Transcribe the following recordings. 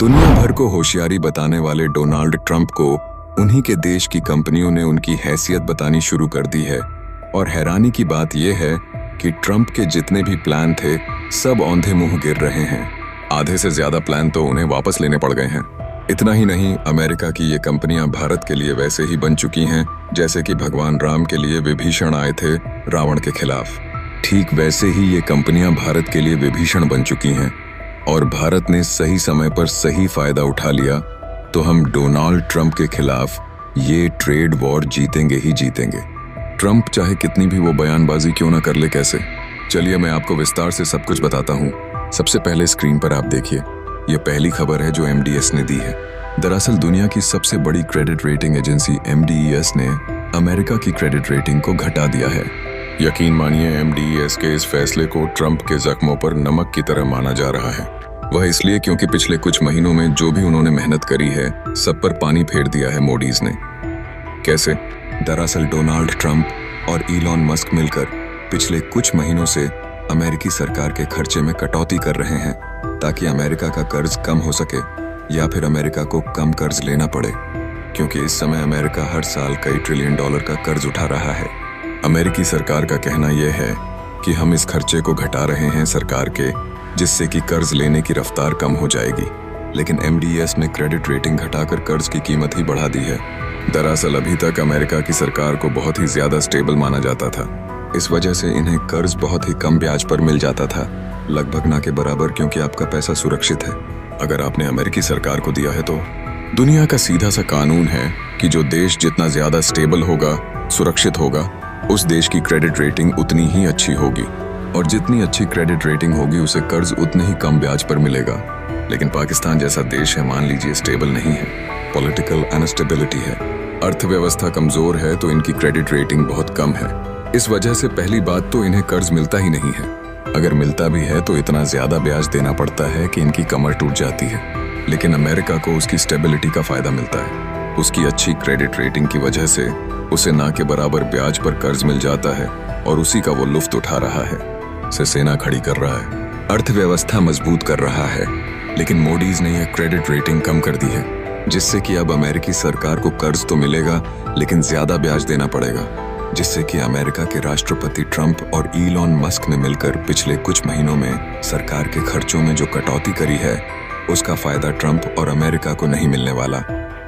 दुनिया भर को होशियारी बताने वाले डोनाल्ड ट्रंप को उन्हीं के देश की कंपनियों ने उनकी हैसियत बतानी शुरू कर दी है। और हैरानी की बात यह है कि ट्रंप के जितने भी प्लान थे सब औंधे मुंह गिर रहे हैं। आधे से ज्यादा प्लान तो उन्हें वापस लेने पड़ गए हैं। इतना ही नहीं, अमेरिका की ये कंपनियां भारत के लिए वैसे ही बन चुकी हैं जैसे कि भगवान राम के लिए विभीषण आए थे रावण के खिलाफ। ठीक वैसे ही ये कंपनियां भारत के लिए विभीषण बन चुकी हैं और भारत ने सही समय पर सही फायदा उठा लिया तो हम डोनाल्ड ट्रंप के खिलाफ ये ट्रेड वॉर जीतेंगे ही जीतेंगे। ट्रंप चाहे कितनी भी वो बयानबाजी क्यों ना कर ले कैसे, चलिए मैं आपको विस्तार से सब कुछ बताता हूँ। सबसे पहले स्क्रीन पर आप देखिए, ये पहली खबर है जो MDS ने दी है। दरअसल दुनिया की सबसे बड़ी क्रेडिट रेटिंग एजेंसी MDES ने अमेरिका की क्रेडिट रेटिंग को घटा दिया है। यकीन मानिए MDES के इस फैसले को ट्रंप के जख्मों पर नमक की तरह माना जा रहा है। वह इसलिए क्योंकि पिछले कुछ महीनों में जो भी उन्होंने मेहनत करी है सब पर पानी फेर दिया है मोडीज ने। कैसे? दरअसल डोनाल्ड ट्रंप और इलॉन मस्क मिलकर पिछले कुछ महीनों से अमेरिकी सरकार के खर्चे में कटौती कर रहे हैं ताकि अमेरिका का कर्ज कम हो सके या फिर अमेरिका को कम कर्ज लेना पड़े, क्योंकि इस समय अमेरिका हर साल कई ट्रिलियन डॉलर का कर्ज उठा रहा है। अमेरिकी सरकार का कहना यह है कि हम इस खर्चे को घटा रहे हैं सरकार के, जिससे कि कर्ज लेने की रफ्तार कम हो जाएगी। लेकिन MDS ने क्रेडिट रेटिंग घटाकर कर्ज की कीमत ही बढ़ा दी है। दरअसल अभी तक अमेरिका की सरकार को बहुत ही ज्यादा स्टेबल माना जाता था। इस वजह से इन्हें कर्ज बहुत ही कम ब्याज पर मिल जाता था, लगभग ना के बराबर, क्योंकि आपका पैसा सुरक्षित है। अगर आपने अमेरिकी सरकार को दिया है तो दुनिया का सीधा सा कानून है कि जो देश जितना ज्यादा स्टेबल होगा, सुरक्षित होगा, उस देश की क्रेडिट रेटिंग उतनी ही अच्छी होगी और जितनी अच्छी क्रेडिट रेटिंग होगी उसे कर्ज उतने ही कम ब्याज पर मिलेगा। लेकिन पाकिस्तान जैसा देश है, मान लीजिए, स्टेबल नहीं है, पॉलिटिकल अनस्टेबिलिटी है, अर्थव्यवस्था कमजोर है, तो इनकी क्रेडिट रेटिंग बहुत कम है। इस वजह से पहली बात तो इन्हें कर्ज मिलता ही नहीं है। अगर मिलता भी है तो इतना ज्यादा ब्याज देना पड़ता है कि इनकी कमर टूट जाती है। लेकिन अमेरिका को उसकी स्टेबिलिटी का फायदा मिलता है। उसकी अच्छी क्रेडिट रेटिंग की वजह से उसे ना के बराबर ब्याज पर कर्ज मिल जाता है और उसी का वो लुफ्त उठा रहा है। से सेना खड़ी कर रहा है, अर्थव्यवस्था मजबूत कर रहा है। लेकिन मोडीज ने यह क्रेडिट रेटिंग कम कर दी है, जिससे कि अब अमेरिकी सरकार को कर्ज तो मिलेगा लेकिन ज्यादा ब्याज देना पड़ेगा, जिससे कि अमेरिका के राष्ट्रपति ट्रंप और इलॉन मस्क ने मिलकर पिछले कुछ महीनों में सरकार के खर्चों में जो कटौती करी है उसका फायदा ट्रंप और अमेरिका को नहीं मिलने वाला,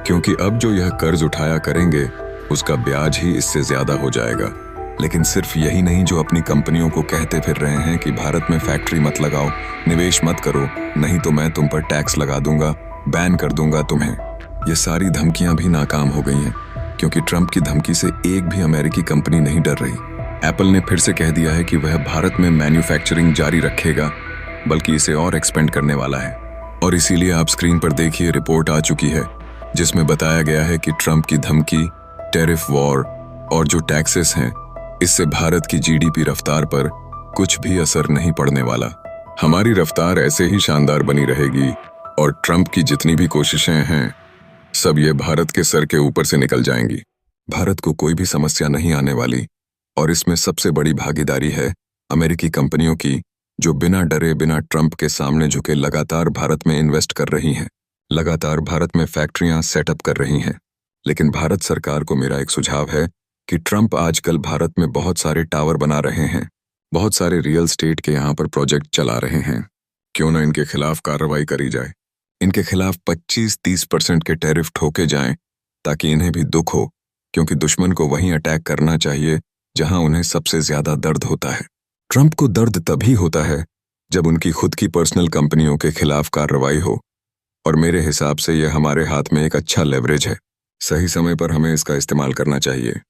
क्योंकि अब जो यह कर्ज उठाया करेंगे उसका ब्याज ही इससे ज्यादा हो जाएगा। लेकिन सिर्फ यही नहीं, जो अपनी कंपनियों को कहते फिर रहे हैं कि भारत में फैक्ट्री मत लगाओ, निवेश मत करो, नहीं तो मैं तुम पर टैक्स लगा दूंगा, बैन कर दूंगा तुम्हें। ये सारी धमकियां भी नाकाम हो गई हैं, क्योंकि ट्रंप की धमकी से एक भी अमेरिकी कंपनी नहीं डर रही। एप्पल ने फिर से कह दिया है कि वह भारत में मैन्युफैक्चरिंग जारी रखेगा, बल्कि इसे और एक्सपेंड करने वाला है। और इसीलिए आप स्क्रीन पर देखिए, रिपोर्ट आ चुकी है जिसमें बताया गया है कि ट्रंप की धमकी, टैरिफ वॉर और जो टैक्सेस हैं, इससे भारत की GDP रफ्तार पर कुछ भी असर नहीं पड़ने वाला। हमारी रफ्तार ऐसे ही शानदार बनी रहेगी और ट्रंप की जितनी भी कोशिशें हैं सब ये भारत के सर के ऊपर से निकल जाएंगी। भारत को कोई भी समस्या नहीं आने वाली और इसमें सबसे बड़ी भागीदारी है अमेरिकी कंपनियों की, जो बिना डरे बिना ट्रंप के सामने झुके लगातार भारत में इन्वेस्ट कर रही हैं, लगातार भारत में फैक्ट्रियां सेटअप कर रही हैं। लेकिन भारत सरकार को मेरा एक सुझाव है कि ट्रंप आजकल भारत में बहुत सारे टावर बना रहे हैं, बहुत सारे रियल स्टेट के यहाँ पर प्रोजेक्ट चला रहे हैं। क्यों ना इनके खिलाफ कार्रवाई करी जाए, इनके खिलाफ 25-30% के टैरिफ ठोके जाएं, ताकि इन्हें भी दुख हो, क्योंकि दुश्मन को वहीं अटैक करना चाहिए जहां उन्हें सबसे ज्यादा दर्द होता है। ट्रंप को दर्द तभी होता है जब उनकी खुद की पर्सनल कंपनियों के खिलाफ कार्रवाई हो, और मेरे हिसाब से यह हमारे हाथ में एक अच्छा लेवरेज है। सही समय पर हमें इसका इस्तेमाल करना चाहिए।